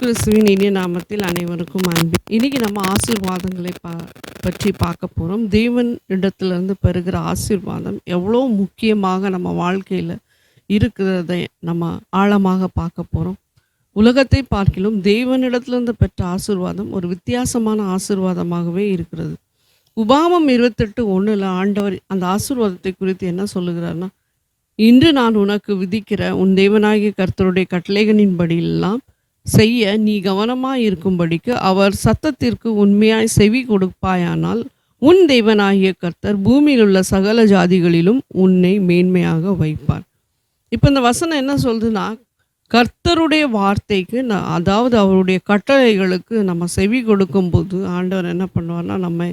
கிறிஸ்துவின் இனிய நாமத்தில் அனைவருக்கும் அன்பு. இன்னைக்கு நம்ம ஆசீர்வாதங்களை பற்றி பார்க்க போகிறோம். தேவன் இடத்திலிருந்து பெறுகிற ஆசீர்வாதம் எவ்வளோ முக்கியமாக நம்ம வாழ்க்கையில் இருக்கிறதை நம்ம ஆழமாக பார்க்க போகிறோம். உலகத்தை பார்க்கிலும் தேவனிடத்திலிருந்து பெற்ற ஆசீர்வாதம் ஒரு வித்தியாசமான ஆசீர்வாதமாகவே இருக்கிறது. உபாகமம் 28:1 ஆண்டவர் அந்த ஆசீர்வாதத்தை குறித்து என்ன சொல்லுகிறார்னா, இன்று நான் உனக்கு விதிக்கிற உன் தேவனாகிய கர்த்தருடைய கட்டளைகளின்படியெல்லாம் செய்ய நீ கவனமாய் இருக்கும்படிக்கு அவர் சத்தத்திற்கு உண்மையாய் செவி கொடுப்பாயானால் உன் தேவனாகிய கர்த்தர் பூமியில் உள்ள சகல ஜாதிகளிலும் உன்னை மேன்மையாக வைப்பார். இப்போ இந்த வசனம் என்ன சொல்லுதுன்னா, கர்த்தருடைய வார்த்தைக்கு அதாவது அவருடைய கட்டளைகளுக்கு நம்ம செவி கொடுக்கும்போது ஆண்டவர் என்ன பண்ணுவார்னா நம்மை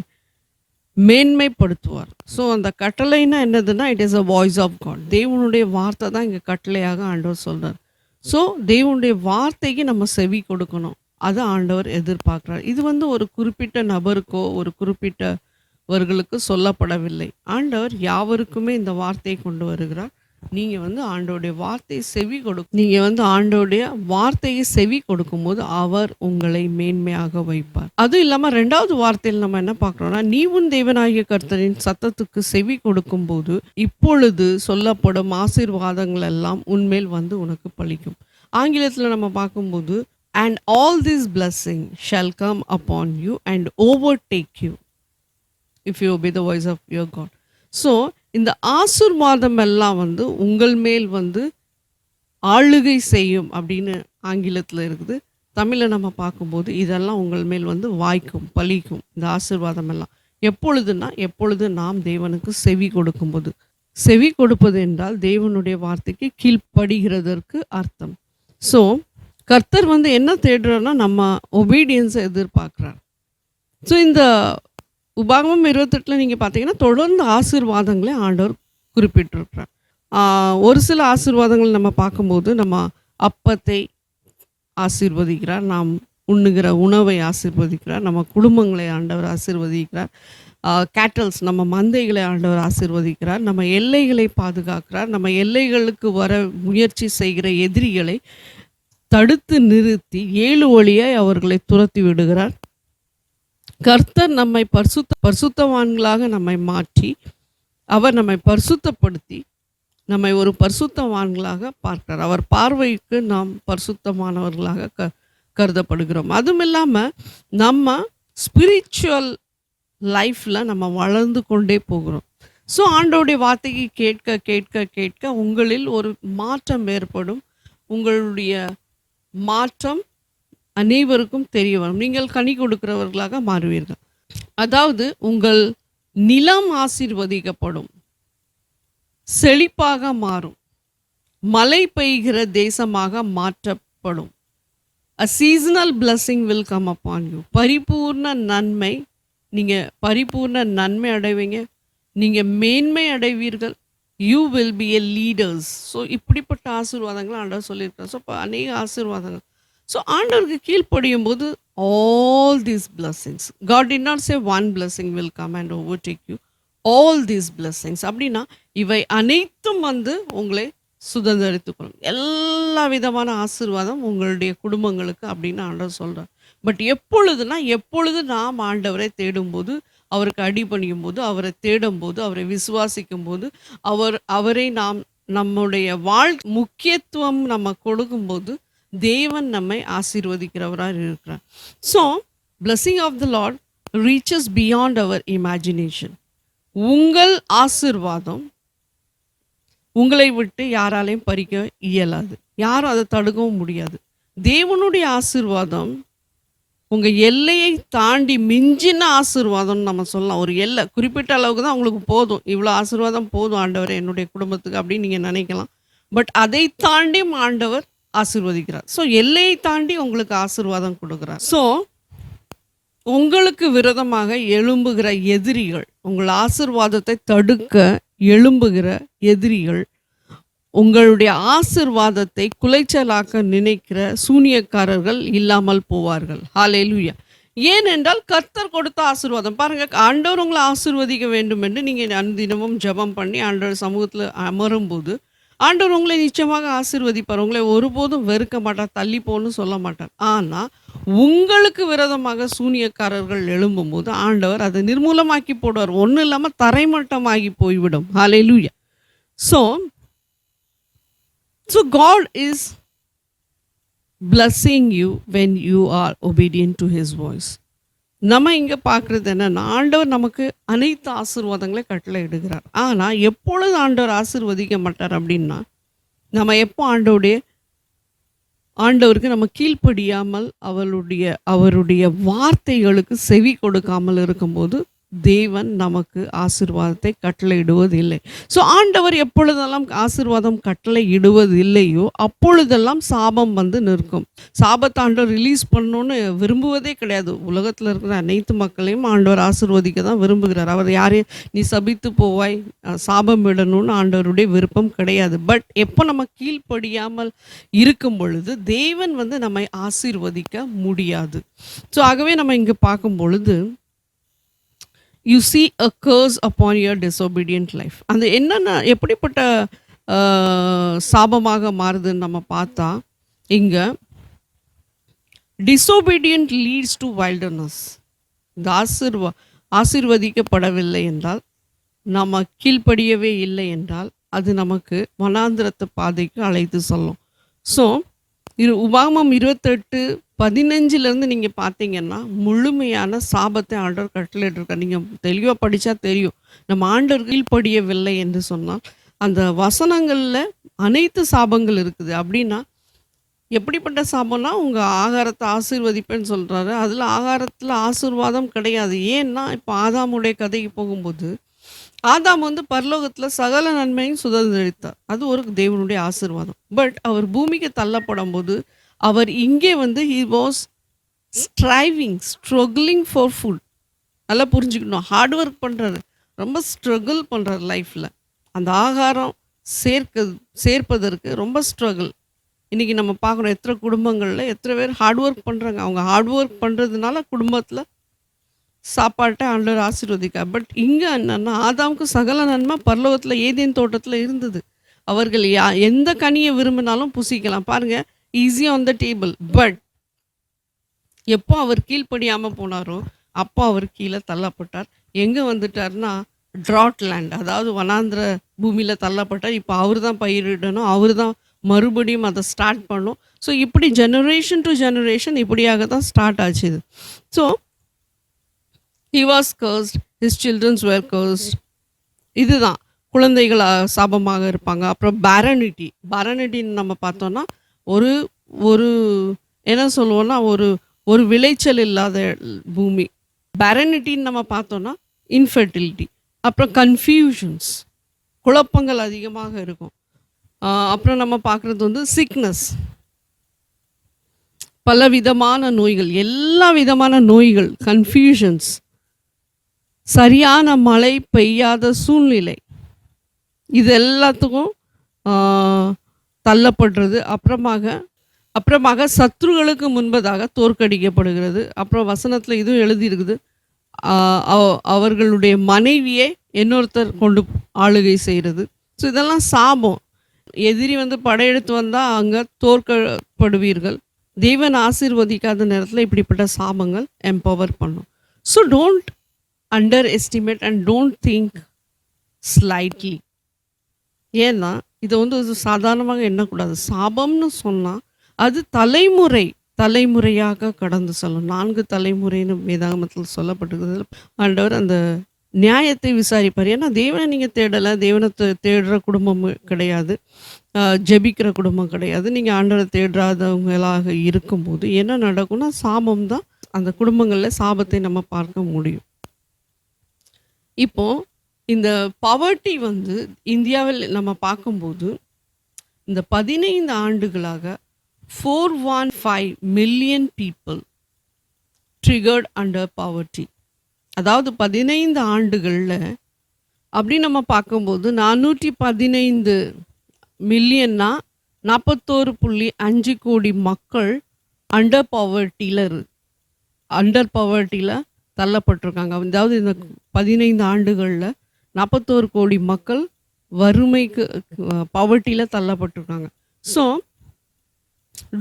மேன்மைப்படுத்துவார். ஸோ அந்த கட்டளைன்னா என்னதுன்னா, it is a voice of God. தேவனுடைய வார்த்தை தான் இங்கே கட்டளையாக ஆண்டவர் சொல்கிறார். ஸோ தேவனுடைய வார்த்தைக்கு நம்ம செவி கொடுக்கணும். அதை ஆண்டவர் எதிர்பார்க்குறார். இது ஒரு குறிப்பிட்ட நபருக்கோ ஒரு குறிப்பிட்டவர்களுக்கு சொல்லப்படவில்லை. ஆண்டவர் யாவருக்குமே இந்த வார்த்தையை கொண்டு வருகிறார். நீங்கள் ஆண்டவருடைய வார்த்தையை செவி கொடுக்கும்போது அவர் உங்களை மேன்மையாக வைப்பார். அதுவும் இல்லாமல் 2வது வார்த்தையில் நம்ம என்ன பார்க்குறோம்னா, நீ உன் தேவனாகிய கர்த்தரின் சத்தத்துக்கு செவி கொடுக்கும்போது இப்பொழுது சொல்லப்படும் ஆசீர்வாதங்கள் எல்லாம் உன்மேல் உனக்கு பலிக்கும். ஆங்கிலத்தில் நம்ம பார்க்கும்போது and all this blessing shall come upon you and overtake you if you obey the voice of your God. So இந்த ஆசீர்வாதம் எல்லாம் உங்கள் மேல் ஆளுகை செய்யும் அப்படின்னு ஆங்கிலத்தில் இருக்குது. தமிழில் நம்ம பார்க்கும்போது இதெல்லாம் உங்கள் மேல் வாய்க்கும், பலிக்கும். இந்த ஆசீர்வாதம் எல்லாம் எப்பொழுது நாம் தேவனுக்கு செவி கொடுக்கும்போது. செவி கொடுப்பது என்றால் தேவனுடைய வார்த்தைக்கு கீழ்ப்படுகிறதற்கு அர்த்தம். ஸோ கர்த்தர் என்ன தேடுறாருன்னா நம்ம ஒபீடியன்ஸை எதிர்பார்க்குறார். ஸோ இந்த உபாகமம் 28 நீங்கள் பார்த்தீங்கன்னா தொடர்ந்து ஆசீர்வாதங்களே ஆண்டவர் குறிப்பிட்டிருக்கிறார். ஒரு சில ஆசீர்வாதங்கள் நம்ம பார்க்கும்போது நம்ம அப்பத்தை ஆசீர்வதிக்கிறார், நாம் உண்ணுகிற உணவை ஆசீர்வதிக்கிறார், நம்ம குடும்பங்களை ஆண்டவர் ஆசீர்வதிக்கிறார், கேட்டல்ஸ் நம்ம மந்தைகளை ஆண்டவர் ஆசீர்வதிக்கிறார், நம்ம எல்லைகளை பாதுகாக்கிறார், நம்ம எல்லைகளுக்கு வர முயற்சி செய்கிற எதிரிகளை தடுத்து நிறுத்தி 7 வழியாய் அவர்களை துரத்தி விடுகிறார். கர்த்தர் நம்மை பரிசுத்தவான்களாக நம்மை மாற்றி அவர் நம்மை பரிசுத்தப்படுத்தி நம்மை ஒரு பரிசுத்தவான்களாக பார்க்கிறார். அவர் பார்வைக்கு நாம் பரிசுத்தமானவர்களாக கருதப்படுகிறோம். அதுவும் இல்லாமல் நம்ம ஸ்பிரிச்சுவல் லைஃப்பில் நம்ம வளர்ந்து கொண்டே போகிறோம். ஸோ ஆண்டவருடைய வார்த்தைக்கு கேட்க கேட்க கேட்க உங்களில் ஒரு மாற்றம் ஏற்படும். உங்களுடைய மாற்றம் அனைவருக்கும் தெரிய வரும். நீங்கள் கனி கொடுக்கிறவர்களாக மாறுவீர்கள். அதாவது உங்கள் நிலம் ஆசீர்வதிக்கப்படும், செழிப்பாக மாறும், மழை பெய்கிற தேசமாக மாற்றப்படும். A seasonal blessing will come upon you. பரிபூர்ண நன்மை, நீங்கள் பரிபூர்ண நன்மை அடைவீங்க, நீங்கள் மேன்மை அடைவீர்கள். You will be a leaders. So இப்படிப்பட்ட ஆசீர்வாதங்கள் ஆண்டவர் சொல்லியிருக்கார். ஸோ இப்போ அநேக ஆசீர்வாதங்கள். ஸோ ஆண்டவருக்கு கீழ்ப்படியும் போது all these blessings, God did not say one blessing will come and overtake you. All these blessings அப்படின்னா இவை அனைத்தும் உங்களை சுதந்திரித்துக்கணும். எல்லா விதமான ஆசீர்வாதம் உங்களுடைய குடும்பங்களுக்கு அப்படின்னு ஆண்டவர் சொல்கிறார். பட் எப்பொழுது நாம் ஆண்டவரை தேடும்போது, அவருக்கு அடிபணியும் போது, அவரை தேடும்போது, அவரை விசுவாசிக்கும் போது, அவரை நாம் நம்முடைய முக்கியத்துவம் நம்ம கொடுக்கும்போது தேவன் நம்மை ஆசீர்வதிக்கிறவராக இருக்கிறார். So blessing of the Lord reaches beyond our imagination. உங்கள் ஆசீர்வாதம் உங்களை விட்டு யாராலையும் பறிக்க இயலாது, யாரும் அதை தடுக்கவும் முடியாது. தேவனுடைய ஆசீர்வாதம் உங்கள் எல்லையை தாண்டி மிஞ்சின ஆசீர்வாதம்னு நம்ம சொல்லலாம். ஒரு எல்லை குறிப்பிட்ட அளவுக்கு தான் உங்களுக்கு போதும், இவ்வளோ ஆசீர்வாதம் போதும் ஆண்டவர் என்னுடைய குடும்பத்துக்கு அப்படின்னு நீங்கள் நினைக்கலாம். பட் அதை தாண்டி ஆண்டவர் ஆசீர்வதிக்கிறார். ஸோ எல்லையை தாண்டி உங்களுக்கு ஆசீர்வாதம் கொடுக்குறார். ஸோ உங்களுக்கு விரோதமாக எழும்புகிற எதிரிகள், உங்கள் ஆசீர்வாதத்தை தடுக்க எழும்புகிற எதிரிகள், உங்களுடைய ஆசீர்வாதத்தை குலைச்சலாக்க நினைக்கிற சூனியக்காரர்கள் இல்லாமல் போவார்கள். ஹல்லேலூயா. ஏனென்றால் கர்த்தர் கொடுத்த ஆசீர்வாதம் பாருங்க. ஆண்டவர் உங்களை ஆசீர்வதிக்க வேண்டும் என்று நீங்கள் அனுதினமும் ஜெபம் பண்ணி ஆண்டவர் சமூகத்தில் அமரும்போது ஆண்டவர் உங்களை நிச்சயமாக ஆசீர்வதிப்பார். உங்களை ஒருபோதும் வெறுக்க மாட்டார், தள்ளி போன்னு சொல்ல மாட்டார். ஆனா, உங்களுக்கு விரோதமாக சூனியக்காரர்கள் எழும்பும்போது ஆண்டவர் அதை நிர்மூலமாக்கி போடுவார். ஒண்ணும் இல்லாம தரைமட்டமாகி போய்விடும். ஹல்லேலூயா. So, so God is blessing you when you are obedient to his voice. நம்ம இங்க பார்க்கிறது என்னன்னா, ஆண்டவர் நமக்கு அனைத்து ஆசீர்வாதங்களை கட்டளையிடுகிறார். ஆனா எப்பொழுது ஆண்டவர் ஆசீர்வதிக்க மாட்டார் அப்படின்னா, நம்ம எப்போ ஆண்டவருக்கு நம்ம கீழ்ப்படியாமல் அவருடைய வார்த்தைகளுக்கு செவி கொடுக்காமல் இருக்கும்போது தேவன் நமக்கு ஆசீர்வாதத்தை கட்டளையிடுவதில்லை. ஸோ ஆண்டவர் எப்பொழுதெல்லாம் ஆசீர்வாதம் கட்டளையிடுவதில்லையோ அப்பொழுதெல்லாம் சாபம் வந்து நிற்கும். சாபத்தை ஆண்டவர் ரிலீஸ் பண்ணணும்னு விரும்புவதே கிடையாது. உலகத்தில் இருக்கிற அனைத்து மக்களையும் ஆண்டவர் ஆசீர்வதிக்க தான் விரும்புகிறார். அவர் யாரையும் நீ சபித்து போவாய், சாபம் விடணும்னு ஆண்டவருடைய விருப்பம் கிடையாது. பட் எப்போ நம்ம கீழ்ப்படியாமல் இருக்கும் பொழுது தேவன் வந்து நம்மை ஆசீர்வதிக்க முடியாது. ஸோ ஆகவே நம்ம இங்கே பார்க்கும் பொழுது you see a curse upon your disobedient life. அந்த என்னென்ன எப்படிப்பட்ட சாபமாக மாறுதுன்னு நம்ம பார்த்தா, இங்கே disobedient leads to wilderness. இந்த ஆசீர்வதிக்கப்படவில்லை என்றால், நம்ம கீழ்ப்படியவே இல்லை என்றால், அது நமக்கு வனாந்திரத்து பாதைக்கு அழைத்து சொல்லும். ஸோ உபாகமம் 28:15 நீங்கள் பார்த்தீங்கன்னா முழுமையான சாபத்தை ஆண்டவர் கட்டளையிட்டிருக்கார். நீங்கள் தெளிவாக படித்தா தெரியும். நம்ம ஆண்டவர் கீழ்ப்படியவில்லை என்று சொன்னால் அந்த வசனங்களில் அனைத்து சாபங்கள் இருக்குது. அப்படின்னா எப்படிப்பட்ட சாபம்னா, உங்கள் ஆகாரத்தை ஆசீர்வதிப்பேன்னு சொல்கிறாரு. அதில் ஆகாரத்தில் ஆசீர்வாதம் கிடையாது. ஏன்னா இப்போ ஆதாமுடைய கதைக்கு போகும்போது ஆதாம் வந்து பரலோகத்தில் சகல நன்மையும் சுதந்திரித்தார். அது ஒரு தேவனுடைய ஆசீர்வாதம். பட் அவர் பூமிக்கு தள்ளப்படும் போது அவர் இங்கே வந்து he was struggling for food. நல்லா புரிஞ்சுக்கணும். ஹார்ட் ஒர்க் பண்ணுறாரு, ரொம்ப ஸ்ட்ரகிள் பண்ணுறாரு லைஃப்பில். அந்த ஆகாரம் சேர்ப்பதற்கு ரொம்ப ஸ்ட்ரகிள். இன்றைக்கி நம்ம பார்க்குறோம் எத்தனை குடும்பங்களில் எத்தனை பேர் ஹார்ட் ஒர்க் பண்ணுறாங்க. அவங்க ஹார்ட் ஒர்க் பண்ணுறதுனால குடும்பத்தில் சாப்பாட்டை ஆண்டவர் ஆசீர்வதிக்கார். பட் இங்கே என்னன்னா, ஆதாமுக்கு சகல நன்மை பரலோகத்தில் ஏதேன் தோட்டத்தில் இருந்தது. அவர்கள் எந்த கனியை விரும்பினாலும் புசிக்கலாம். பாருங்கள், ஈஸியாக ஆன் த டேபிள். பட் எப்போ அவர் கீழ்ப்படியாமல் போனாரோ அப்போ அவர் கீழே தள்ளப்பட்டார். எங்கே வந்துட்டார்னா ட்ராட் லேண்ட், அதாவது வனாந்திர பூமியில் தள்ளப்பட்டார். இப்போ அவர் தான் பயிரிடணும், அவர் தான் மறுபடியும் அதை ஸ்டார்ட் பண்ணும். ஸோ இப்படி ஜெனரேஷன் டு ஜெனரேஷன் இப்படியாக தான் ஸ்டார்ட் ஆச்சு இது. So he was cursed, his children were cursed. இதுதான் குழந்தைகள் சாபமாக இருப்பாங்க. அப்புறம் பேரனிட்டின்னு நம்ம பார்த்தோன்னா ஒரு ஒரு என்ன சொல்லுவோன்னா ஒரு விளைச்சல் இல்லாத பூமி. பேரனிட்டின்னு நம்ம பார்த்தோன்னா இன்ஃபெர்டிலிட்டி. அப்புறம் கன்ஃபியூஷன்ஸ், குழப்பங்கள் அதிகமாக இருக்கும். அப்புறம் நம்ம பார்க்குறது வந்து சிக்னஸ், பல விதமான நோய்கள், எல்லா விதமான நோய்கள், கன்ஃபியூஷன்ஸ், சரியான மழை பெய்யாத சூழ்நிலை, இது எல்லாத்துக்கும் தள்ளப்படுறது. அப்புறமாக சத்துருகளுக்கு முன்பதாக தோற்கடிக்கப்படுகிறது. அப்புறம் வசனத்தில் இதுவும் எழுதியிருக்குது, அவர்களுடைய மனைவியை இன்னொருத்தர் கொண்டு ஆளுகை செய்கிறது. ஸோ இதெல்லாம் சாபம். எதிரி வந்து படையெடுத்து வந்தால் அங்கே தோற்கப்படுவீர்கள். தேவன் ஆசீர்வதிக்காத நேரத்தில் இப்படிப்பட்ட சாபங்கள் எம்பவர் பண்ணும். So don't under estimate and don't think slightly. ஏன்னா இதை வந்து சாதாரணமாக எண்ணக்கூடாது. சாபம்னு சொன்னால் அது தலைமுறையாக கடந்து செல்லும். 4 தலைமுறைன்னு வேதாகமத்தில் சொல்லப்பட்டிருக்கிறது. ஆண்டவர் அந்த நியாயத்தை விசாரிப்பார். ஏன்னா தேவனை நீங்கள் தேடலை, தேவனை தேடுற குடும்பம் கிடையாது, ஜெபிக்கிற குடும்பம் கிடையாது. நீங்கள் ஆண்டவரை தேடாதவங்களாக இருக்கும்போது என்ன நடக்கும்னா சாபம் தான். அந்த குடும்பங்களில் சாபத்தை நம்ம பார்க்க முடியும். இப்போது இந்த பவர்ட்டி வந்து இந்தியாவில் நம்ம பார்க்கும்போது இந்த 15 ஆண்டுகளாக 415 million people triggered under poverty. அதாவது 15 ஆண்டுகளில் அப்படி நம்ம பார்க்கும்போது 415 மில்லியன்னா 41.5 கோடி மக்கள் அண்டர் பவர்ட்டியில் தள்ளப்பட்டிருக்காங்க. அதாவது இந்த 15 ஆண்டுகளில் 41 கோடி மக்கள் வறுமைக்கு பவர்ட்டியில் தள்ளப்பட்டிருக்காங்க. So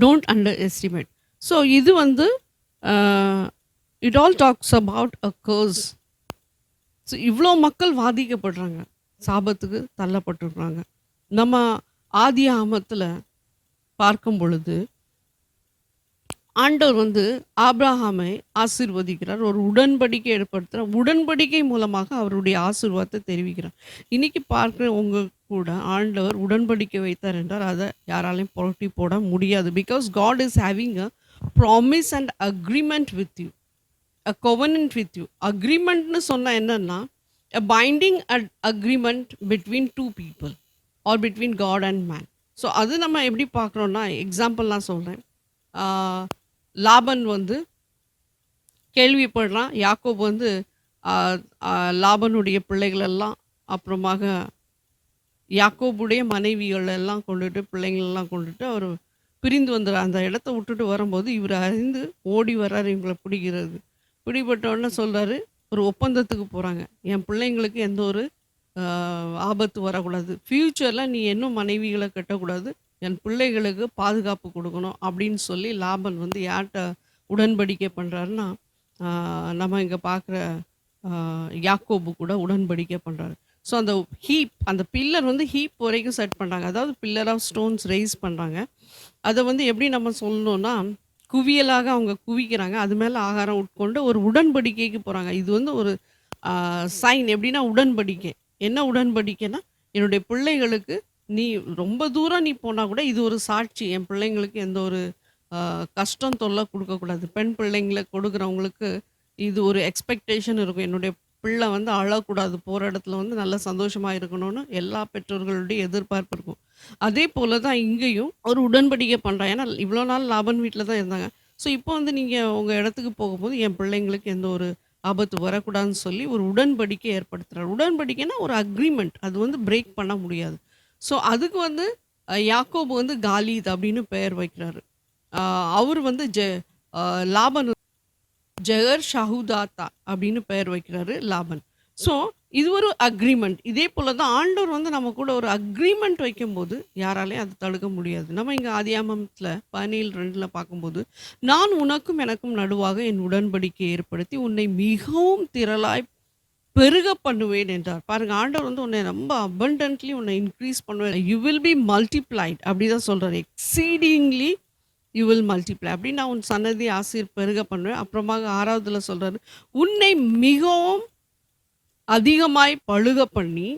don't underestimate. So இது வந்து it all talks about a curse. So இவ்வளோ மக்கள் பாதிக்கப்படுறாங்க, சாபத்துக்கு தள்ளப்பட்டிருக்கிறாங்க. நம்ம ஆதி ஆமத்தில் பார்க்கும் பொழுது ஆண்டவர் வந்து ஆபிரகாமை ஆசீர்வதிக்கிறார், ஒரு உடன்படிக்கை ஏற்படுத்துகிறார், உடன்படிக்கை மூலமாக அவருடைய ஆசீர்வாதத்தை தெரிவிக்கிறார். இன்னைக்கு பார்க்குற உங்க கூட ஆண்டவர் உடன்படிக்கை வைத்தார் என்றால் அதை யாராலையும் புரட்டி போட முடியாது. Because God is having a promise and agreement with you, a covenant with you. அக்ரிமெண்ட்னு சொன்னால் என்னன்னா a binding agreement between two people or between God and man. So அது நம்ம எப்படி பார்க்குறோன்னா, எக்ஸாம்பிள் நான் சொல்கிறேன். லாபன் வந்து கேள்விப்படுறான், யாக்கோபு வந்து லாபனுடைய பிள்ளைகளெல்லாம், அப்புறமாக யாக்கோபுடைய மனைவிகள் எல்லாம் கொண்டுட்டு, பிள்ளைங்களெல்லாம் கொண்டுட்டு அவர் பிரிந்து வந்துடுறார். அந்த இடத்த விட்டுட்டு வரும்போது இவர் அறிந்து ஓடி வர்றார் இவங்களை பிடிக்கிறது. பிடிபட்டோடனே சொல்கிறாரு, ஒரு ஒப்பந்தத்துக்கு போகிறாங்க, என் பிள்ளைங்களுக்கு எந்த ஒரு ஆபத்து வரக்கூடாது, ஃப்யூச்சரில் நீ இன்னும் மனைவிகளை கட்டக்கூடாது, என் பிள்ளைகளுக்கு பாதுகாப்பு கொடுக்கணும் அப்படின்னு சொல்லி லாபன் வந்து யார்கிட்ட உடன்படிக்கை பண்ணுறாருன்னா, நம்ம இங்கே பார்க்குற யாக்கோபு கூட உடன்படிக்கை பண்ணுறாரு. ஸோ அந்த ஹீப், அந்த பில்லர் வந்து ஹீப் வரைக்கும் செட் பண்ணுறாங்க, அதாவது பில்லர் ஆஃப் ஸ்டோன்ஸ் ரைஸ் பண்ணுறாங்க. அதை வந்து எப்படி நம்ம சொல்லணும்னா, குவியலாக அவங்க குவிக்கிறாங்க, அது மேலே ஆகாரம் உட்கொண்டு ஒரு உடன்படிக்கைக்கு போகிறாங்க. இது வந்து ஒரு சைன். எப்படின்னா உடன்படிக்கை, என்ன உடன்படிக்கைன்னா, என்னுடைய பிள்ளைகளுக்கு நீ ரொம்ப தூரம் நீ போனால் கூட இது ஒரு சாட்சி, என் பிள்ளைங்களுக்கு எந்த ஒரு கஷ்டம் தொல்லை கொடுக்கக்கூடாது. பெண் பிள்ளைங்களை கொடுக்குறவங்களுக்கு இது ஒரு எக்ஸ்பெக்டேஷன் இருக்கும், என்னுடைய பிள்ளை வந்து அழக்கூடாது, போகிற இடத்துல வந்து நல்ல சந்தோஷமாக இருக்கணும்னு எல்லா பெற்றோர்களுடைய எதிர்பார்ப்பு இருக்கும். அதே போல் தான் இங்கேயும் ஒரு உடன்படிக்கை பண்ணுறாங்க. ஏன்னா இவ்வளோ நாள் லாபன் வீட்டில் தான் இருந்தாங்க. ஸோ இப்போ வந்து நீங்கள் உங்கள் இடத்துக்கு போகும்போது என் பிள்ளைங்களுக்கு எந்த ஒரு ஆபத்து வரக்கூடாதுன்னு சொல்லி ஒரு உடன்படிக்கை ஏற்படுத்துகிறார். உடன்படிக்கைன்னா ஒரு அக்ரிமெண்ட், அது வந்து பிரேக் பண்ண முடியாது. ஸோ அதுக்கு வந்து யாக்கோபு வந்து காலீத் அப்படின்னு பெயர் வைக்கிறாரு. அவர் வந்து லாபன் ஜெகர் ஷஹுதாத்தா அப்படின்னு பெயர் வைக்கிறாரு லாபன். ஸோ இது ஒரு அக்ரிமெண்ட். இதே போல் தான் ஆண்டவர் வந்து நம்ம கூட ஒரு அக்ரிமெண்ட் வைக்கும்போது யாராலையும் அது தடுக்க முடியாது. நம்ம இங்கே ஆதியாமத்தில் 17:2 பார்க்கும்போது, நான் உனக்கும் எனக்கும் நடுவாக என் உடன்படிக்கை ஏற்படுத்தி உன்னை மிகவும் திரளாய் பெருக பண்ணுவேன் என்றார். பாருங்க, ஆண்டவர் வந்து உன்னை ரொம்ப அபண்டன்ட்லி உன்னை இன்க்ரீஸ் பண்ணுவேன், யூ வில் பி மல்டிப்ளைட் அப்படிதான் சொல்றாரு. எக்ஸீடிங்லி யூ வில் மல்டிப்ளை, அப்படின்னு நான் உன் சன்னதி ஆசீர் பெருக பண்ணுவேன். அப்புறமாக 6வதுல சொல்றாரு, உன்னை மிகவும் அதிகமாய் பழுக பண்ணி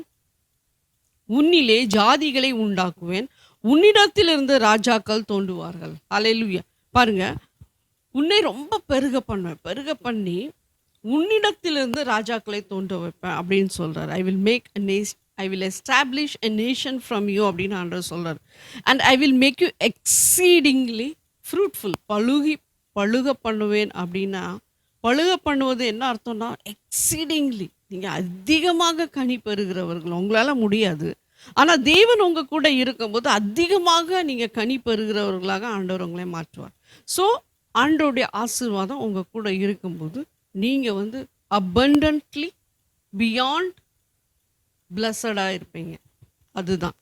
உன்னிலே ஜாதிகளை உண்டாக்குவேன், உன்னிடத்திலிருந்து ராஜாக்கள் தோன்றுவார்கள். அல்லேலூயா. பாருங்க, உன்னை ரொம்ப பெருக பண்ணுவேன், பெருக பண்ணி உன்னிடத்திலிருந்து ராஜாக்களை தோன்ற வைப்பேன் அப்படின்னு சொல்றாரு. I will establish a nation from you அப்படின்னு ஆண்டவர் சொல்றாரு. And I will make you exceedingly fruitful. பழுக பண்ணுவேன் அப்படின்னா, பழுக பண்ணுவது என்ன அர்த்தம்னா, எக்ஸீடிங்லி, நீங்கள் அதிகமாக கனி பெறுகிறவர்கள். உங்களால் முடியாது, ஆனால் தேவன் உங்கள் கூட இருக்கும்போது அதிகமாக நீங்கள் கனி பெறுகிறவர்களாக ஆண்டவர் உங்களை மாற்றுவார். ஸோ ஆண்டவருடைய ஆசீர்வாதம் உங்கள் கூட இருக்கும்போது நீங்கள் வந்து abundantly பியாண்ட் பிளஸடாக இருப்பீங்க. அதுதான்.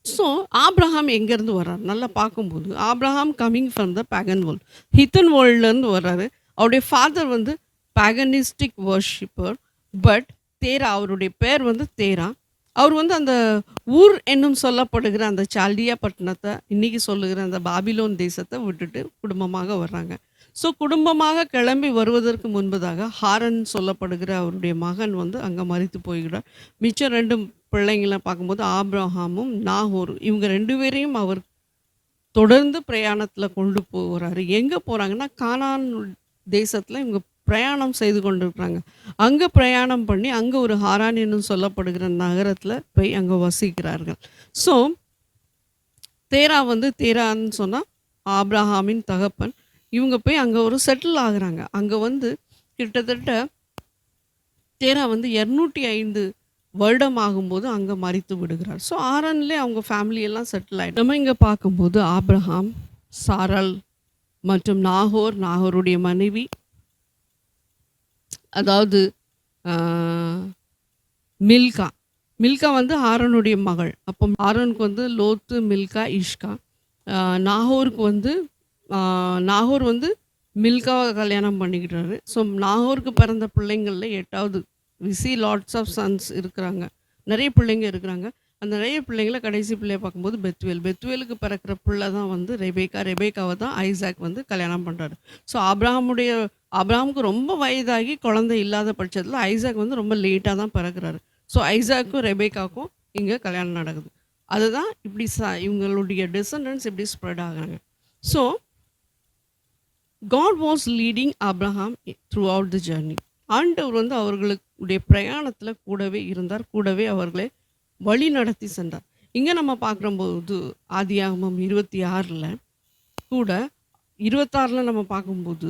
ஸோ ஆப்ரஹாம் எங்கேருந்து வர்றார் நல்லா பார்க்கும்போது, Abraham coming from the pagan world, heathen வேர்ல்ட்லேருந்து வர்றாரு. அவருடைய ஃபாதர் வந்து பேகனிஸ்டிக் வர்ஷிப்பர். பட் தேரா, அவருடைய பேர் வந்து தேரா. அவர் வந்து அந்த ஊர் என்னும் சொல்லப்படுகிற அந்த சால்டியா பட்டணத்தை, இன்னைக்கு சொல்லுகிற அந்த பாபிலோன் தேசத்தை விட்டுட்டு குடும்பமாக வர்றாங்க. ஸோ குடும்பமாக கிளம்பி வருவதற்கு முன்பதாக ஹாரன் சொல்லப்படுகிற அவருடைய மகன் வந்து அங்கே மரித்து போய்கிறார். மிச்சம் 2 பிள்ளைங்களை பார்க்கும்போது ஆப்ரஹாமும் நாகோர், இவங்க 2 பேரையும் அவர் தொடர்ந்து பிரயாணத்தில் கொண்டு போகிறாரு. எங்கே போகிறாங்கன்னா, கானான் தேசத்தில் இவங்க பிரயாணம் செய்து கொண்டிருக்கிறாங்க. அங்கே பிரயாணம் பண்ணி அங்கே ஒரு ஹாரான் என்னும் சொல்லப்படுகிற நகரத்தில் போய் அங்கே வசிக்கிறார்கள். ஸோ தேரா வந்து, தேரான்னு சொன்னால் ஆப்ரஹாமின் தகப்பன், இவங்க போய் அங்கே ஒரு செட்டில் ஆகுறாங்க. அங்கே வந்து கிட்டத்தட்ட தேரா வந்து 205 வருடம் ஆகும்போது அங்கே மரித்து விடுகிறார். ஸோ ஆரன்லே அவங்க ஃபேமிலியெல்லாம் செட்டில் ஆகிடும். நம்ம இங்கே பார்க்கும்போது ஆப்ரஹாம், சாராள் மற்றும் நாகோர், நாகோருடைய மனைவி, அதாவது மில்கா, மில்கா வந்து ஆரோனுடைய மகள். அப்போ ஆரோனுக்கு வந்து லோத்து, மில்கா, இஷ்கா. நாகோருக்கு வந்து நாகோர் வந்து மில்காவை கல்யாணம் பண்ணிக்கிட்டாரு. ஸோ நாகோருக்கு பிறந்த பிள்ளைங்களில் 8வது லாட்ஸ் ஆஃப் சன்ஸ் இருக்கிறாங்க. நிறைய பிள்ளைங்க இருக்கிறாங்க. அந்த நிறைய பிள்ளைங்கள கடைசி பிள்ளைய பார்க்கும்போது பெத்துவேலுக்கு பிறக்கிற பிள்ளை தான் வந்து ரெபேக்காவை தான் ஐசாக் வந்து கல்யாணம் பண்ணுறாரு. ஸோ ஆபிரகாமுக்கு ரொம்ப வயதாகி குழந்தை இல்லாத பட்சத்தில் ஐசாக் வந்து ரொம்ப லேட்டாக தான் பிறக்கிறாரு. ஸோ ஐசாக்கும் ரெபேக்காவுக்கும் இங்கே கல்யாணம் நடக்குது. அதுதான் இப்படி இவங்களுடைய டிசண்டன்ஸ் இப்படி ஸ்ப்ரெட் ஆகுறாங்க. So God was leading Abraham throughout the journey. ஆண்டவர் வந்து அவர்களுடைய பிரயாணத்தில் கூடவே இருந்தார், கூடவே அவர்களை வழி நடத்தி சென்றார். இங்கே நம்ம பார்க்கும்போது ஆதியாகமம் 26 கூட 26 நம்ம பார்க்கும்போது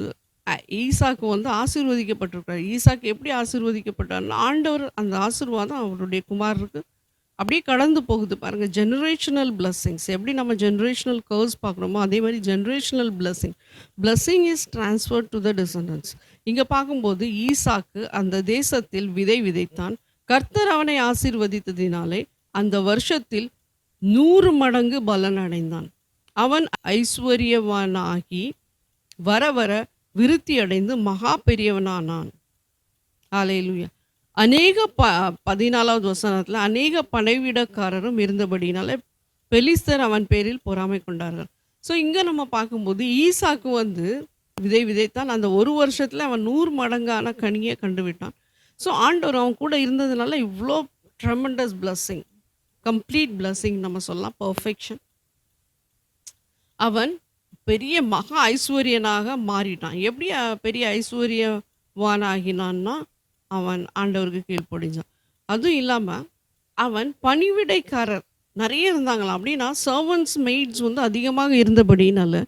ஈசாக்கு வந்து ஆசீர்வதிக்கப்பட்டிருக்கார். ஈசாக்கு எப்படி ஆசீர்வதிக்கப்பட்டார்னா ஆண்டவர் அந்த ஆசீர்வாதம் அவருடைய குமாரருக்கு அப்படியே கடந்து போகுது பாருங்கள். ஜெனரேஷனல் பிளஸ்ஸிங்ஸ் எப்படி நம்ம ஜெனரேஷனல் கர்வ்ஸ் பார்க்குறோமோ அதே மாதிரி generational blessing is transferred to the descendants. இங்கே பார்க்கும்போது ஈசாக்கு அந்த தேசத்தில் விதை விதைத்தான். கர்த்தர் அவனை ஆசீர்வதித்ததினாலே அந்த வருஷத்தில் 100 மடங்கு பலன் அடைந்தான். அவன் ஐஸ்வர்யவானாகி வர வர விருத்தி அடைந்து மகா பெரியவனானான். ஹல்லேலூயா. அநேக 14வது வசனத்தில் அநேக படைவிடக்காரரும் இருந்தபடினால பெலிஸ்தர் அவன் பேரில் பொறாமை கொண்டார்கள். ஸோ இங்கே நம்ம பார்க்கும்போது ஈசாக்கு வந்து விதை விதைத்தான். அந்த ஒரு வருஷத்தில் அவன் 100 மடங்கான கனியை கண்டுவிட்டான். ஸோ ஆண்டவர் அவன் கூட இருந்ததுனால இவ்வளோ ட்ரெமெண்டஸ் பிளஸ்ஸிங், கம்ப்ளீட் பிளஸ்ஸிங் நம்ம சொல்லலாம், பர்ஃபெக்ஷன். அவன் பெரிய மகா ஐஸ்வர்யனாக மாறிட்டான். எப்படி பெரிய ஐஸ்வர்யவானாகினான்னா அவன் ஆண்டவருக்கு கீழ்ப்படிஞ்சான். அதுவும் இல்லாமல் அவன் பணிவிடைக்காரர் நிறைய இருந்தாங்களாம். அப்படின்னா சர்வன்ட்ஸ் மெய்ட்ஸ் வந்து அதிகமாக இருந்தபடினால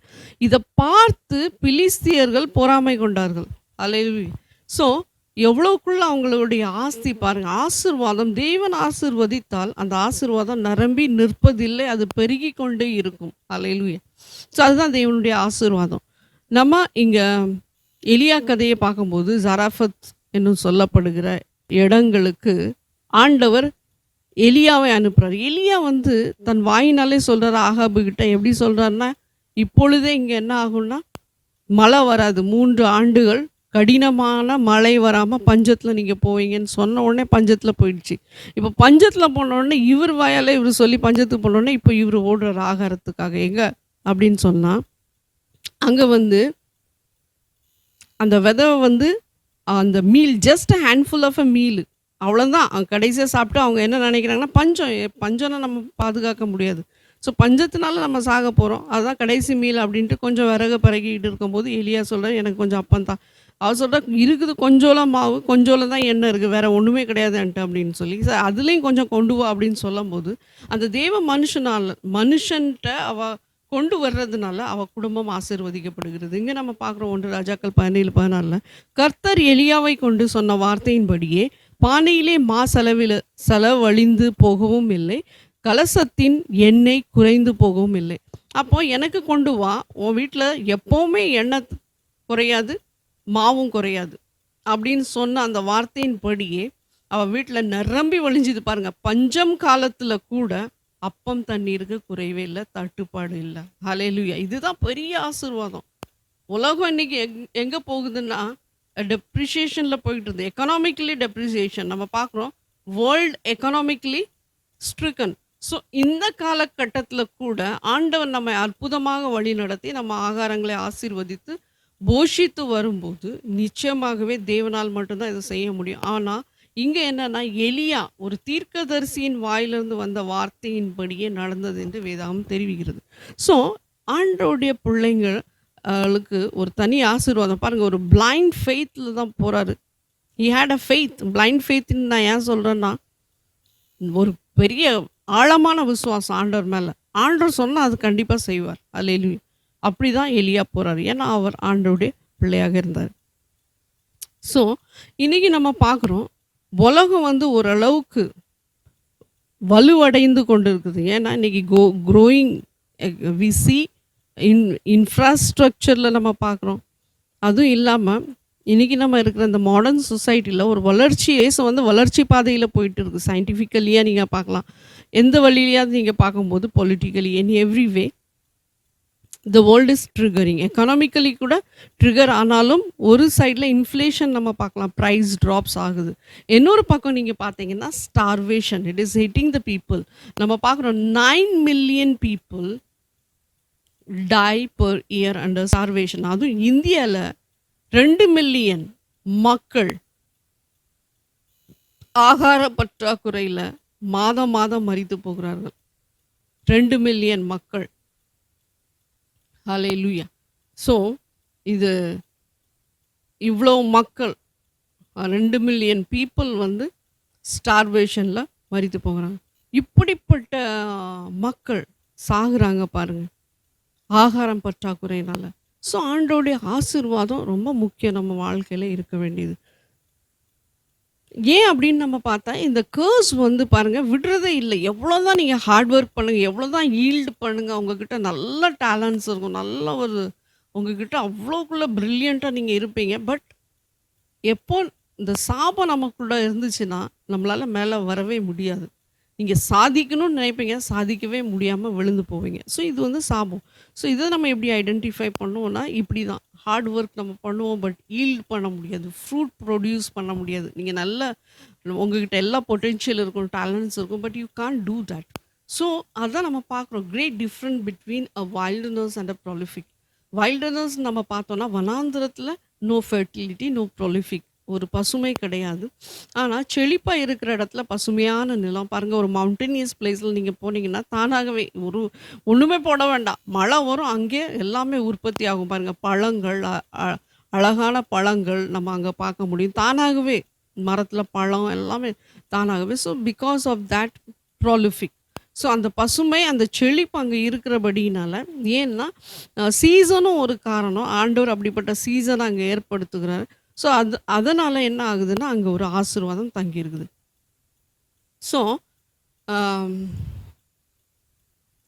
இதை பார்த்து பிலிஸ்தியர்கள் பொறாமை கொண்டார்கள். அல்லேலூயா. ஸோ எவ்வளோக்குள்ள அவங்களுடைய ஆஸ்தி பாருங்கள். ஆசீர்வாதம் தேவன் ஆசீர்வதித்தால் அந்த ஆசீர்வாதம் நிரம்பி நிற்பதில்லை, அது பெருகி கொண்டே இருக்கும். அல்லேலூயா. ஸோ அதுதான் தேவனுடைய ஆசீர்வாதம். நம்ம இங்கே எலியா கதையை பார்க்கும்போது ஜராஃபத் என்னும் சொல்லப்படுகிற இடங்களுக்கு ஆண்டவர் எலியாவை அனுப்புகிறார். எலியா வந்து தன் வாயினாலே சொல்கிறார் ஆகாபு கிட்ட. எப்படி சொல்கிறாருன்னா, இப்பொழுதே இங்கே என்ன ஆகும்னா மழை வராது, 3 ஆண்டுகள் கடினமான மழை வராமல் பஞ்சத்தில் நீங்கள் போவீங்கன்னு சொன்ன உடனே பஞ்சத்தில் போயிடுச்சு. இப்போ பஞ்சத்தில் போன உடனே இவர் வாயால் இவர் சொல்லி பஞ்சத்துக்கு போன உடனே இப்போ இவர் ஓடுறார் ஆகாரத்துக்காக. எங்கே அப்படின்னு சொன்னால் அங்கே வந்து அந்த விதை வந்து அந்த meal just handful of a meal, அவ்வளோதான். கடைசியாக சாப்பிட்டு அவங்க என்ன நினைக்கிறாங்கன்னா பஞ்சம்னா நம்ம பாதுகாக்க முடியாது, ஸோ பஞ்சத்தினால நம்ம சாக போகிறோம், அதுதான் கடைசி மீல் அப்படின்ட்டு கொஞ்சம் விறகு பறக்கிட்டு இருக்கும்போது எலியா சொல்கிறார் எனக்கு கொஞ்சம் அப்பம் தான். அவர் சொல்கிறார் இருக்குது கொஞ்சோலாம் மாவு, கொஞ்சோலாம் தான் எண்ணெய் இருக்குது, வேறு ஒன்றுமே கிடையாதுன்ட்டு அப்படின்னு சொல்லி சார் அதுலேயும் கொஞ்சம் கொண்டு வா அப்படின்னு சொல்லும் போது அந்த தேவ மனுஷன்ட்ட அவள் கொண்டு வர்றதுனால அவள் குடும்பம் ஆசீர்வதிக்கப்படுகிறது. இங்கே நம்ம பார்க்குறோம் 1 ராஜாக்கள் 17:14 கர்த்தர் எலியாவை கொண்டு சொன்ன வார்த்தையின்படியே பானையிலே செலவழிந்து போகவும் இல்லை, கலசத்தின் எண்ணெய் குறைந்து போகவும் இல்லை. அப்போ எனக்கு கொண்டு வா, உன் வீட்டில் எப்போவுமே எண்ணெய் குறையாது மாவும் குறையாது அப்படின்னு சொன்ன அந்த வார்த்தையின்படியே அவள் வீட்டில் நிரம்பி வழிஞ்சுது பாருங்க. பஞ்சம் காலத்தில் கூட அப்பம் தண்ணீருக்கு குறைவே இல்லை, தட்டுப்பாடு இல்லை. ஹல்லேலூயா. இதுதான் பெரிய ஆசீர்வாதம். உலகம் இன்னைக்கு எங்கே போகுதுன்னா டெப்ரிசியேஷனில் போயிட்டு இருந்தது, எக்கனாமிக்கலி டெப்ரிசியேஷன் நம்ம பார்க்குறோம், வேர்ல்டு எக்கனாமிக்கலி ஸ்ட்ரிக்கன். ஸோ இந்த காலகட்டத்தில் கூட ஆண்டவர் நம்மை அற்புதமாக வழி நடத்தி நம்ம ஆகாரங்களை ஆசீர்வதித்து போஷித்து வரும்போது நிச்சயமாகவே தேவனால் மட்டும்தான் இதை செய்ய முடியும். ஆனால் இங்கே என்னன்னா எலியா ஒரு தீர்க்கதரிசியின் வாயிலிருந்து வந்த வார்த்தையின்படியே நடந்தது என்று வேதாகம் தெரிவிக்கிறது. ஸோ ஆண்டவருடைய பிள்ளைங்களுக்கு ஒரு தனி ஆசீர்வாதம் பாருங்கள். ஒரு பிளைண்ட் ஃபெய்த்தில் தான் போகிறாரு. He had a faith. Blind ஃபெய்த்ன்னு நான் ஏன் சொல்கிறேன்னா ஒரு பெரிய ஆழமான விசுவாசம் ஆண்டவர் மேலே. ஆண்டவர் சொன்னால் அது கண்டிப்பாக செய்வார். அல்லேலூயா. அப்படி தான் எலியா போகிறார், ஏன்னா அவர் ஆண்டவருடைய பிள்ளையாக இருந்தார். ஸோ இன்றைக்கி நம்ம பார்க்குறோம் உலகம் வந்து ஓரளவுக்கு வலுவடைந்து கொண்டு இருக்குது. ஏன்னா இன்றைக்கி க்ரோயிங் விசி இன்ஃப்ராஸ்ட்ரக்சரில் நம்ம பார்க்குறோம். அதுவும் இல்லாமல் இன்னைக்கு நம்ம இருக்கிற இந்த மாடர்ன் சொசைட்டில ஒரு வளர்ச்சி தேசம் வந்து வளர்ச்சி பாதையில போயிட்டு இருக்கு. சயின்டிஃபிக்கலியா நீங்க பார்க்கலாம். எந்த வழியிலயாவது நீங்க பார்க்கும்போது politically in every way the world is triggering. Economically கூட ட்ரிகர் ஆனாலும் ஒரு சைடில் இன்ஃப்ளேஷன் நம்ம பார்க்கலாம், ப்ரைஸ் ட்ராப்ஸ் ஆகுது. இன்னொரு பக்கம் நீங்கள் பார்த்தீங்கன்னா starvation, it is hitting the people. நம்ம பார்க்குறோம் 9 million people tie per year under starvation. அதுவும் இந்தியாவில் 2 மில்லியன் மக்கள் ஆகார பற்றாக்குறையில் மாதம் மாதம் மரித்து போகிறார்கள். 2 மில்லியன் மக்கள். ஹல்லேலூயா. ஸோ இது இவ்வளோ மக்கள் 2 மில்லியன் பீப்புள் வந்து ஸ்டார்வேஷனில் மரித்து போகிறாங்க. இப்படிப்பட்ட மக்கள் சாகுறாங்க பாருங்க, ஆகாரம் பற்றாக்குறையினால. ஸோ ஆண்டோடைய ஆசீர்வாதம் ரொம்ப முக்கியம் நம்ம வாழ்க்கையில் இருக்க வேண்டியது. ஏன் அப்படின்னு நம்ம பார்த்தா இந்த கேர்ஸ் வந்து பாருங்க விடுறதே இல்லை. எவ்வளோதான் நீங்கள் ஹார்ட் ஒர்க் பண்ணுங்க, எவ்வளோதான் ஈல்டு பண்ணுங்க, உங்ககிட்ட நல்ல டேலண்ட்ஸ் இருக்கும், நல்ல ஒரு உங்ககிட்ட அவ்வளோக்குள்ள ப்ரில்லியண்ட்டாக நீங்கள் இருப்பீங்க. பட் எப்போ இந்த சாபம் நமக்குள்ள இருந்துச்சுன்னா நம்மளால மேலே வரவே முடியாது. நீங்கள் சாதிக்கணும்னு நினைப்பீங்க, சாதிக்கவே முடியாமல் விழுந்து போவீங்க. ஸோ இது வந்து சாபம். ஸோ இதை நம்ம எப்படி ஐடென்டிஃபை பண்ணுவோம்னா இப்படி தான். ஹார்ட் ஒர்க் நம்ம பண்ணுவோம், பட் ஈல்ட் பண்ண முடியாது, ஃப்ரூட் ப்ரொடியூஸ் பண்ண முடியாது. நீங்கள் நல்ல உங்ககிட்ட எல்லா பொட்டென்ஷியல் இருக்கும், டேலண்ட்ஸ் இருக்கும், but you can't do that. So அதான் நம்ம பார்க்குறோம் great different between a wilderness and a prolific. Wilderness நம்ம பார்த்தோன்னா வனாந்திரத்தில் நோ ஃபெர்டிலிட்டி, நோ ப்ராலிஃபிக், ஒரு பசுமை கிடையாது. ஆனால் செழிப்பாக இருக்கிற இடத்துல பசுமையான நிலம் பாருங்கள். ஒரு மவுண்டனியஸ் பிளேஸில் நீங்கள் போனீங்கன்னா தானாகவே ஒன்றுமே போட வேண்டாம், மழை வரும், அங்கே எல்லாமே உற்பத்தி ஆகும் பாருங்கள். பழங்கள், அழகான பழங்கள் நம்ம அங்கே பார்க்க முடியும் தானாகவே, மரத்தில் பழம் எல்லாமே தானாகவே. So because of that prolific. So அந்த பசுமை, அந்த செழிப்பு அங்கே இருக்கிறபடினால, ஏன்னா சீசனும் ஒரு காரணம், ஆண்டவர் அப்படிப்பட்ட சீசனை அங்கே ஏற்படுத்துகிறார். ஸோ அதனால் என்ன ஆகுதுன்னா அங்கே ஒரு ஆசீர்வாதம் தங்கியிருக்குது. ஸோ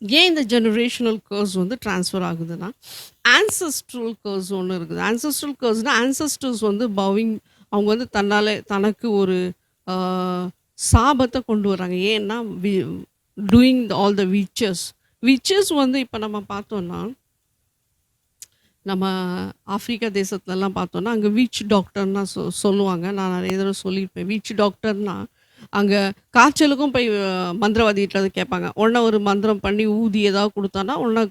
ஏன் இந்த ஜெனரேஷனல் கர்ஸ் வந்து ட்ரான்ஸ்ஃபர் ஆகுதுன்னா ஆன்சஸ்ட்ரல் கர்ஸ் ஒன்று இருக்குது. ஆன்சஸ்ட்ரல் கர்ஸ்னால் ஆன்சஸ்டர்ஸ் வந்து பவிங், அவங்க வந்து தனக்கு ஒரு சாபத்தை கொண்டு வராங்க. ஏன்னா டூயிங் ஆல் த விச்சஸ் வந்து இப்போ நம்ம பார்த்தோன்னா நம்ம ஆஃப்ரிக்கா தேசத்துலலாம் பார்த்தோன்னா அங்கே விச் டாக்டர்னா சொல்லுவாங்க. நான் நிறைய தடவை சொல்லியிருப்பேன். விச் டாக்டர்னா அங்கே காய்ச்சலுக்கும் போய் மந்திரவாதிகிட்ட கேட்பாங்க. உடனே ஒரு மந்திரம் பண்ணி ஊதி ஏதாவது கொடுத்தானா உடனே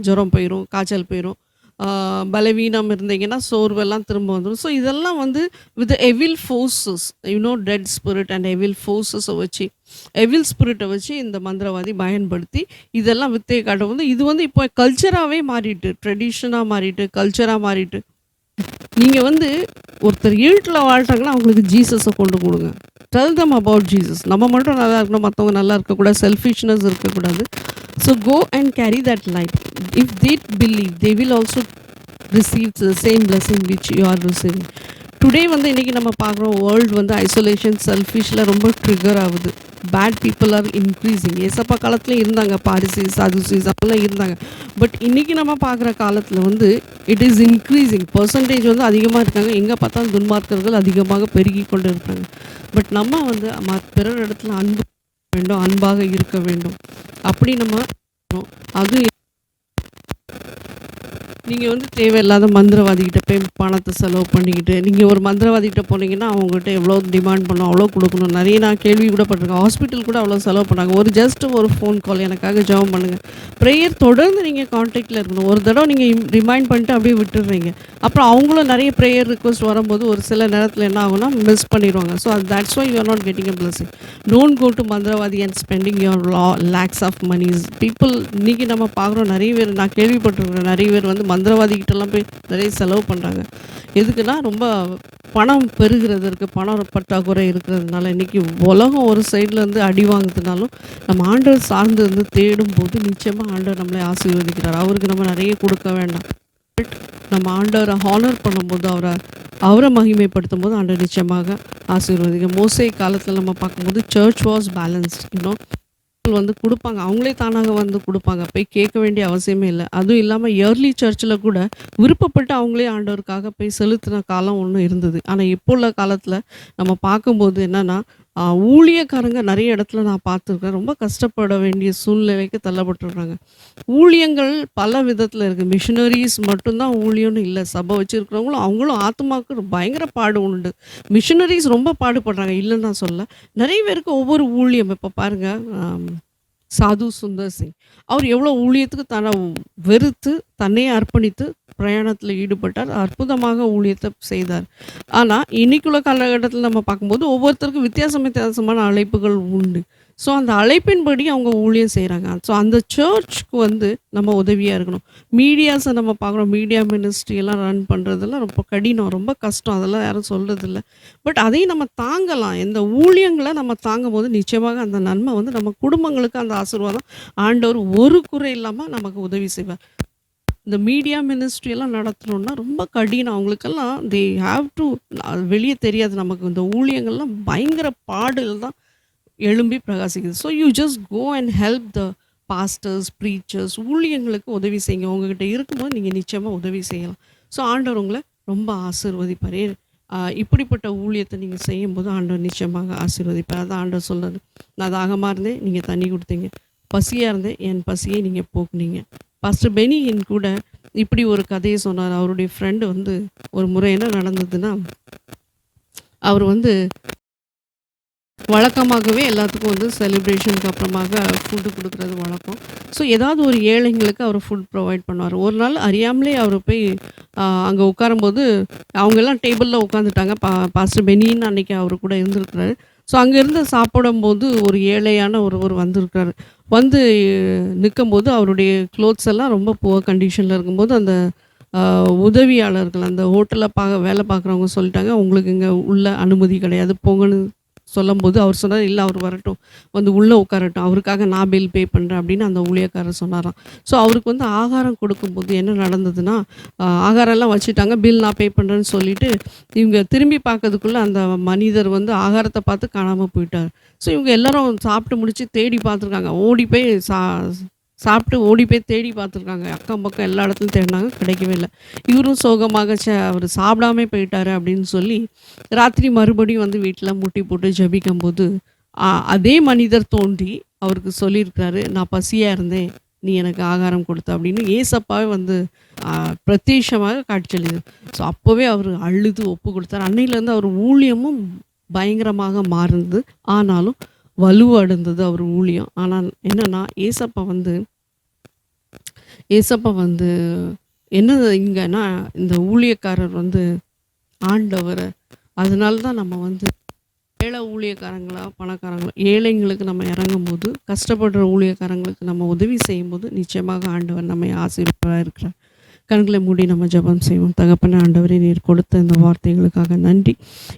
ஜுரம் போயிடும், காய்ச்சல் போயிடும். பலவீனம் இருந்தீங்கன்னா சோர்வெல்லாம் திரும்ப வந்துடும். ஸோ இதெல்லாம் வந்து with evil forces, dead spirit and evil ஃபோர்ஸஸை வச்சு, எவில் ஸ்பிரிட்டை வச்சு இந்த மந்திரவாதி பயன்படுத்தி இதெல்லாம் வித்தையை காட்ட வந்து இது வந்து இப்போ கல்ச்சராகவே மாறிட்டு, ட்ரெடிஷனாக மாறிட்டு, கல்ச்சராக மாறிட்டு. நீங்கள் வந்து ஒருத்தர் இருட்டில் வாழ்கிறாங்கன்னா அவங்களுக்கு ஜீசஸை கொண்டு கொடுங்க. Tell them about Jesus. நம்ம மட்டும் நல்லா இருக்கணும், மற்றவங்க நல்லா இருக்கக்கூடாது, செல்ஃபிஷ்னஸ் இருக்கக்கூடாது. So go and carry that light. If they believe they will also receive the same blessing which you are receiving. Today வந்து இன்றைக்கி நம்ம பார்க்குறோம் வேர்ல்டு வந்து ஐசோலேஷன், செல்ஃபிஷில் ரொம்ப ட்ரிகர் ஆகுது. Bad people are increasing. ஏசப்பா காலத்துலேயும் இருந்தாங்க, பாரிசிஸ், சதுசிஸ் அப்பெல்லாம் இருந்தாங்க. பட் இன்றைக்கி நம்ம பார்க்குற காலத்தில் வந்து இட் இஸ் இன்க்ரீஸிங். பர்சன்டேஜ் வந்து அதிகமாக இருக்காங்க. எங்கே பார்த்தாலும் துன்மார்க்கர்கள் அதிகமாக பெருகி கொண்டு இருக்காங்க. பட் நம்ம வந்து பிறர் இடத்துல அன்பு வேண்டும், அன்பாக இருக்க வேண்டும். அப்படி நம்ம அது நீங்கள் வந்து தேவையில்லாத மந்திரவாதிகிட்ட போய் பணத்தை செலவு பண்ணிக்கிட்டு, நீங்கள் ஒரு மந்திரவாதிகிட்ட போனீங்கன்னா அவங்ககிட்ட எவ்வளோ டிமாண்ட் பண்ணணும், அவ்வளோ கொடுக்கணும். நிறைய நான் கேள்வி கூட பட்டிருக்கேன். ஹாஸ்பிட்டல் கூட அவ்வளோ செலவு பண்ணாங்க. ஒரு ஃபோன் கால், எனக்காக ஜெபம் பண்ணுங்கள். ப்ரேயர் தொடர்ந்து நீங்கள் கான்டாக்டில் இருக்கணும். ஒரு தடவை நீங்கள் ரிமைண்ட் பண்ணிட்டு அப்படியே விட்டுடுறீங்க. அப்புறம் அவங்களும் நிறைய ப்ரேயர் ரிக்வஸ்ட் வரும்போது ஒரு சில நேரத்தில் என்ன ஆகும்னா மிஸ் பண்ணிடுவாங்க. So that's why you are not getting a blessing. Don't go to மந்திரவாதி and spending your lakhs of moneys. People இன்றைக்கி நம்ம பார்க்குறோம், நிறைய பேர் நான் கேள்விப்பட்டிருக்கிறேன், நிறைய பேர் வந்து மந்திரவாதிகிட்டலாம் போய் நிறைய செலவு பண்ணுறாங்க. எதுக்குன்னா ரொம்ப பணம் பெருகிறதற்கு, பணம் பற்றாக்குறை இருக்கிறதுனால. இன்றைக்கி உலகம் ஒரு சைடில் வந்து அடி வாங்குறதுனாலும் நம்ம ஆண்டவர் சார்ந்து வந்து தேடும் போது நிச்சயமாக ஆண்டவர் நம்மளை ஆசீர்வதிக்கிறார். அவருக்கு நம்ம நிறைய கொடுக்க வேண்டாம். நம்ம ஆண்டவரை ஹானர் பண்ணும்போது, அவரை மகிமைப்படுத்தும் போது ஆண்டவர் நிச்சயமாக ஆசீர்வதிக்க. மோசே காலத்தில் நம்ம பார்க்கும்போது சர்ச் வாஸ் பேலன்ஸ்ட். வந்து குடுப்பாங்க. அவங்களே தானாக வந்து குடுப்பாங்க. போய் கேட்க வேண்டிய அவசியமே இல்ல. அதுவும் இல்லாம இயர்லி சர்ச்ல கூட விருப்பப்பட்டு அவங்களே ஆண்டவருக்காக போய் செலுத்தின காலம் ஒண்ணு இருந்தது. ஆனா இப்போ உள்ள காலத்துல நம்ம பார்க்கும்போது என்னன்னா, அ ஊழியக்காரங்க நெறைய இடத்துல நான் பார்த்துருக்கேன். ரொம்ப கஷ்டப்பட வேண்டிய சூழ்நிலைக்கு தள்ளப்பட்டுருக்காங்க. ஊழியங்கள் பல விதத்துல இருக்கு. மிஷனரீஸ் மட்டும் தான் ஊழியம்னு இல்ல. சபை வச்சிருக்கிறவங்களும் அவங்களும் ஆத்துமாவுக்கு பயங்கர பாடு உண்டு. மிஷனரீஸ் ரொம்ப பாடுபடுறாங்க. இல்லன்னு நான் சொல்லல. நெறைய பேருக்கு ஒவ்வொரு ஊழியம் இப்ப பாருங்க, அம் சாது சுந்தர் சிங். அவர் எவ்வளோ ஊழியத்துக்கு தன்னை வெறுத்து, தன்னையே அர்ப்பணித்து பிரயாணத்தில ஈடுபட்டார். அற்புதமாக ஊழியத்த செய்தார். ஆனா, இன்னைக்குள்ள காலகட்டத்தில நம்ம பார்க்கும்போது, ஒவ்வொருத்தருக்கும் வித்தியாசமான அழைப்புகள் உண்டு. ஸோ, அந்த அழைப்பின்படி அவங்க ஊழியம் செய்றாங்க. ஸோ, அந்த சர்ச்‌க்கு வந்து நம்ம உதவியா இருக்கணும். மீடியாஸ நம்ம பார்க்குறோம். மீடியா மினிஸ்ட்ரி எல்லாம் ரன் பண்றதெல்லாம் ரொம்ப கடினம். ரொம்ப கஷ்டம். அதெல்லாம் யாரும் சொல்றதில்ல. பட் அதையும் நம்ம தாங்கலாம். இந்த ஊழியங்கள நம்ம தாங்கும்போது, நிச்சயமாக அந்த நன்மை வந்து நம்ம குடும்பங்களுக்கு அந்த ஆசீர்வாதம் ஆண்டவர் ஒரு குறை இல்லாம நமக்கு உதவி செய்வார். இந்த மீடியா மினிஸ்ட்ரி எல்லாம் நடத்தணும்னா ரொம்ப கடினம். அவங்களுக்கெல்லாம் தே ஹேவ் டூ வெளிய தெரியாது நமக்கு. இந்த ஊழியங்கள்லாம் பயங்கர பாடுகள் தான் எழும்பி பிரகாசிக்குது. So you just go and help the pastors, preachers ஊழியங்களுக்கு உதவி செய்யுங்க. உங்ககிட்ட இருக்கும்போது நீங்க நிச்சயமா உதவி செய்யலாம். ஸோ ஆண்டவர் உங்கள ரொம்ப ஆசீர்வதிப்பார். இப்படிப்பட்ட ஊழியத்த நீங்க செய்யும்போது ஆண்டவர் நிச்சயமாக ஆசீர்வதிப்பார். அதான் ஆண்டவர் சொல்றாரு. நான் தாகமா இருந்தேன், நீங்க தண்ணி குடுத்தீங்க. பசியா இருந்தேன், என் பசியை நீங்க போக்குனீங்க. பாஸ்டர் பெனி ஹின் கூட இப்படி ஒரு கதைய சொன்னாரு. அவருடைய ஃப்ரெண்ட் வந்து ஒரு முறை என்ன நடந்ததுன்னா, அவர் வந்து வழக்கமாகவே எல்லாத்துக்கும் வந்து செலிப்ரேஷனுக்கு அப்புறமாக ஃபுட்டு குடுக்குறது வழக்கம். ஸோ, ஏதாவது ஒரு ஏழைங்களுக்கு அவர் ஃபுட் ப்ரொவைட் பண்ணுவாரு. ஒரு நாள் அறியாமலே அவரு போய் அங்க உட்காரும்போது, அவங்கலாம் டேபிள்ல உட்காந்துட்டாங்க. பாஸ்டர் பெனின்னு அன்னைக்கு அவரு கூட இருந்திருக்கிறாரு. ஸோ, அங்கேருந்து சாப்பிடும்போது ஒரு ஏழையான ஒருவர் வந்திருக்காரு. வந்து நிக்கும்போது அவருடைய க்ளோத்ஸ் எல்லாம் ரொம்ப புவர் கண்டிஷன்ல இருக்கும்போது, அந்த அ உதவியாளர்கள் அந்த ஹோட்டல்ல வேலை பார்க்குறவங்க சொல்லிட்டாங்க, "உங்களுக்கு இங்க உள்ள அனுமதி கிடையாது. போங்கன்னு" சொல்லும்போது, அவர் சொன்னாரு, "இல்ல அவர் வரட்டும். வந்து உள்ள உட்காரட்டும். அவருக்காக நான் பில் பே பண்றேன்" அப்படின்னு அந்த ஊழியக்காரர் சொன்னாராம். ஸோ, அவருக்கு வந்து ஆகாரம் கொடுக்கும்போது என்ன நடந்ததுன்னா, ஆகாரம்லாம் வச்சுட்டாங்க. பில் நான் பே பண்றேன்னு சொல்லிட்டு, இவங்க திரும்பி பார்க்கறதுக்குள்ள அந்த மனிதர் வந்து ஆகாரத்த பார்த்து காணாம போயிட்டாரு. ஸோ, இவங்க எல்லாரும் சாப்பிட்டு முடிச்சு தேடி பார்த்துருக்காங்க. ஓடி போய் சாப்பிட்டு ஓடி போய் தேடி பார்த்துருக்காங்க. அக்கம் பக்கம் எல்லா இடத்துலயும் தேடுனாங்க. கிடைக்கவே இல்ல. இவரும் சோகமாக, அவரு சாப்பிடாமயே போயிட்டாரு அப்படின்னு சொல்லி, ராத்திரி மறுபடியும் வந்து வீட்ல முட்டி போட்டு ஜெபிக்கும்போது, அதே மனிதர் தோன்றி அவருக்கு சொல்லியிருக்கிறாரு, "நான் பசியா இருந்தேன். நீ எனக்கு ஆகாரம் குடுத்த" அப்படின்னு ஏசப்பாவே வந்து அ பிரத்யட்சமாக காட்சியளித்தார். ஸோ, அப்பவே அவரு அழுது ஒப்பு கொடுத்தார். அன்னையிலேருந்து அவர் ஊழியமும் பயங்கரமாக மாறுனது. ஆனாலும் வலுவடைந்தது அவர் ஊழியம். ஆனா என்னன்னா, ஏசப்பா வந்து என்ன இங்கன்னா, இந்த ஊழியக்காரர் வந்து ஆண்டவர அதனால தான் நம்ம வந்து ஏழை ஊழியக்காரங்களா, பணக்காரங்களா, ஏழைங்களுக்கு நம்ம இறங்கும்போது, கஷ்டப்படுற ஊழியக்காரங்களுக்கு நம்ம உதவி செய்யும்போது, நிச்சயமாக ஆண்டவர் நம்மை ஆசீர்வதிப்பவரா இருக்கிறார். கண்களை மூடி நம்ம ஜெபம் செய்வோம். தகப்பனே, ஆண்டவரே, நீர் கொடுத்த இந்த வார்த்தைகளுக்காக நன்றி.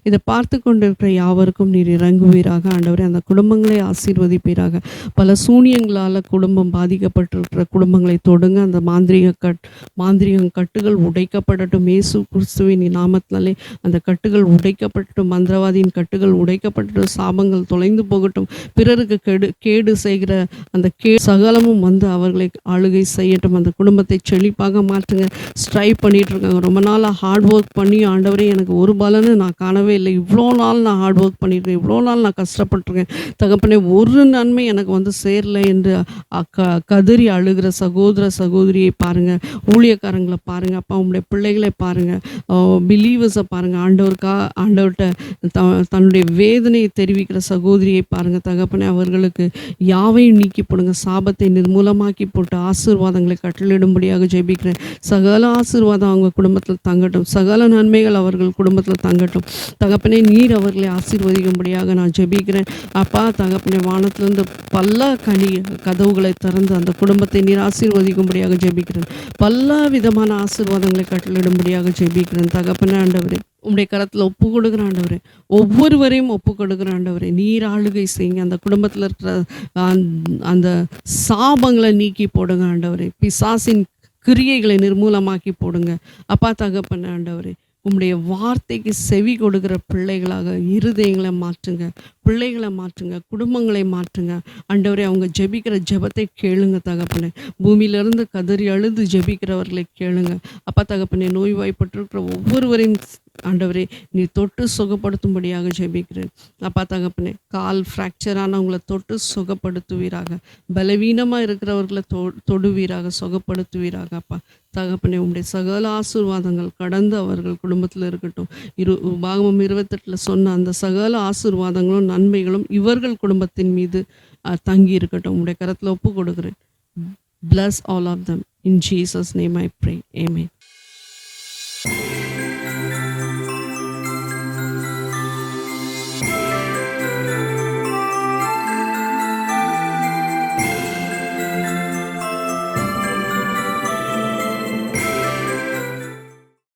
இதை பார்த்து கொண்டிருக்கிற யாவருக்கும் நீர் இறங்குவீராக. ஆண்டவரே, அந்த குடும்பங்களை ஆசீர்வதிப்பீராக. பல சூனியங்களால் குடும்பம் பாதிக்கப்பட்டிருக்கிற குடும்பங்களை தொடுங்க. அந்த மாந்திரீக கட்டுகள் உடைக்கப்படட்டும். இயேசு கிறிஸ்துவின் நாமத்தினாலே அந்த கட்டுகள் உடைக்கப்படட்டும். மந்திரவாதியின் கட்டுகள் உடைக்கப்படட்டும். சாபங்கள் தொலைந்து போகட்டும். பிறருக்கு கேடு செய்கிற அந்த சகலமும் வந்து அவர்களை ஆளுகை செய்யட்டும். அந்த குடும்பத்தை செழிப்பாக மாற்றுங்க. ஸ்ட்ரைவ் பண்ணிட்டு இருக்காங்க. ரொம்ப நாளாக ஹார்ட் ஒர்க் பண்ணி, ஆண்டவரே எனக்கு ஒரு பலனும் நான் காணவே இல்லை. இவ்வளோ நாள் நான் ஹார்ட் ஒர்க் பண்ணியிருக்கேன். இவ்வளோ நாள் நான் கஷ்டப்பட்டுருக்கேன். தகப்பனே, ஒரு நன்மை எனக்கு வந்து சேரல என்று கதறி அழுகிற சகோதர சகோதரியை பாருங்கள். ஊழியக்காரங்களை பாருங்கள். அப்பா, உங்களுடைய பிள்ளைகளை பாருங்கள். பிலீவர்ஸை பாருங்கள். ஆண்டவர்கிட்ட தன்னுடைய வேதனையை தெரிவிக்கிற சகோதரியை பாருங்கள். தகப்பனே, அவர்களுக்கு யாவையும் நீக்கி போடுங்க. சாபத்தை நிர்மூலமாக்கி போட்டு ஆசீர்வாதங்களை கட்டளிடும்படியாக ஜெபிக்கிறேன். சகல ஆசீர்வாதம் அவங்க குடும்பத்தில் தங்கட்டும். சகல நன்மைகள் அவர்கள் குடும்பத்தில் தங்கட்டும். தகப்பனே, நீர் அவர்களை ஆசீர்வதிக்கும்படியாக நான் ஜெபிக்கிறேன். அப்பா தகப்பனே, வானத்திலிருந்து பல கதவுகளை திறந்து அந்த குடும்பத்தை நீர் ஆசீர்வதிக்கும்படியாக ஜெபிக்கிறேன். பல விதமான ஆசீர்வாதங்களை கட்டளிடும்படியாக ஜெபிக்கிறேன். தகப்பனே, ஆண்டவரே, உம்முடைய கரத்தில் ஒப்பு கொடுக்குற ஆண்டவரே, ஒவ்வொருவரையும் ஒப்பு கொடுக்குற ஆண்டவரே, நீர் ஆளுகை செய்யுங்க. அந்த குடும்பத்தில் இருக்கிற அந்த சாபங்களை நீக்கி போடுங்க ஆண்டவரே. பிசாசின் கிரியைகளை நிர்மூலமாக்கி போடுங்க. அப்பா தகப்பனே, ஆண்டவரே, உம்முடைய வார்த்தைக்கு செவி கொடுக்கிற பிள்ளைகளாக இருதயங்களை மாற்றுங்க, பிள்ளைகளை மாற்றுங்க, குடும்பங்களை மாற்றுங்க. ஆண்டவரே, அவங்க ஜெபிக்கிற ஜெபத்தை கேளுங்க தகப்பனே. பூமியிலிருந்து கதறி அழுது ஜெபிக்கிறவர்களை கேளுங்க. அப்பா தகப்பனே, நோய்வாய்ப்பட்டிருக்கிற ஒவ்வொருவரையும் ஆண்டவரே நீர் தொட்டு சுகப்படுத்தும்படியாக ஜெபிக்கிறேன். அப்பா தகப்பனே, கால் ஃப்ராக்சர் ஆனவங்களை தொட்டு சுகப்படுத்துவீராக. பலவீனமாக இருக்கிறவர்களை தொடுவீராக, சுகப்படுத்துவீராக. அப்பா தகப்பனே, உம்முடைய சகல ஆசீர்வாதங்கள் கடந்து அவர்கள் குடும்பத்தில் இருக்கட்டும். உபாகமம் 28 சொன்ன அந்த சகல ஆசீர்வாதங்களும் நன்மைகளும் இவர்கள் குடும்பத்தின் மீது தங்கி இருக்கட்டும். உம்முடைய கரத்தில் ஒப்பு கொடுக்கிறேன். Bless all of them. In Jesus' name I pray. Amen.